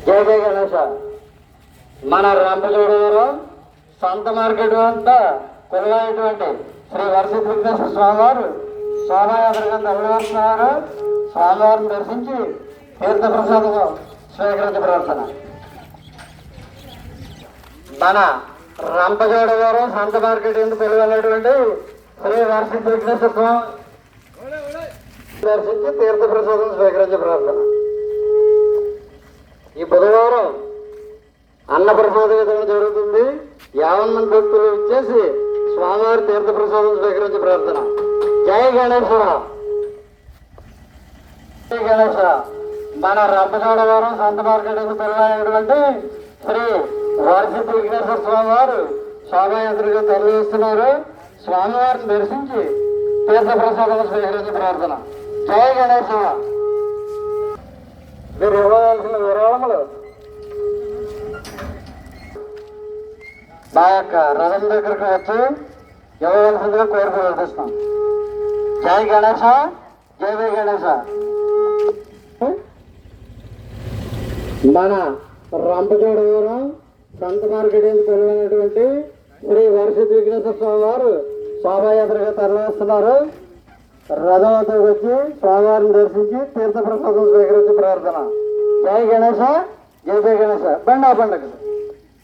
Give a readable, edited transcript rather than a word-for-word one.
జయ జయ గణేశ. మన రంపచోడవరం సంత మార్కెట్ వద్ద కొలువైనటువంటి శ్రీ వరసిద్ధి విఘ్నేశ్వర స్వామి వారు శోభాయాత్రగా తరలివస్తున్నారు. స్వామివారిని దర్శించి తీర్థప్రసాదం స్వీకరించ ప్రార్థన. మన రంపచోడవరం సంత మార్కెట్ ఎందుకు కొలువైనటువంటి శ్రీ వరసిద్ధి విఘ్నేశ్వర స్వామి దర్శించి తీర్థప్రసాదం స్వీకరించ ప్రార్థన. ఈ బుధవారం అన్నప్రసాద విధంగా జరుగుతుంది. 50 మంది భక్తులు ఇచ్చేసి స్వామివారి తీర్థప్రసాదం స్వీకరించి ప్రార్థన. జై గణేశ. జై గణేశ. మన రంపచోడవరం సంత మార్కెట్ పిల్లలైనటువంటి శ్రీ వరసిద్ధి విఘ్నేశ్వర స్వామి వారు శోభాయాత్రగా తరలిస్తున్నారు. స్వామివారిని దర్శించి తీర్థప్రసాదం స్వీకరించి ప్రార్థన. జై గణేశ. మీరు ఇవ్వవలసిన విరాళములు నా యొక్క రథం దగ్గరకు వచ్చి ఇవ్వవలసిందిగా కోరిక వెళ్తాం. జై గణేశ. జై జై గణేశ. మన రంపచోడవరం సంత మార్కెట్ కొలువైనటువంటి శ్రీ వరసిద్ధి విఘ్నేశ్వర స్వామి వారు శోభాయాత్రగా తరలిస్తున్నారు. రథంతో వచ్చి స్వామివారిని దర్శించి తీర్థప్రసాదం స్వీకరించి ప్రార్థన. జై గణేశ. జై జై గణేశ. బండా పండుగ.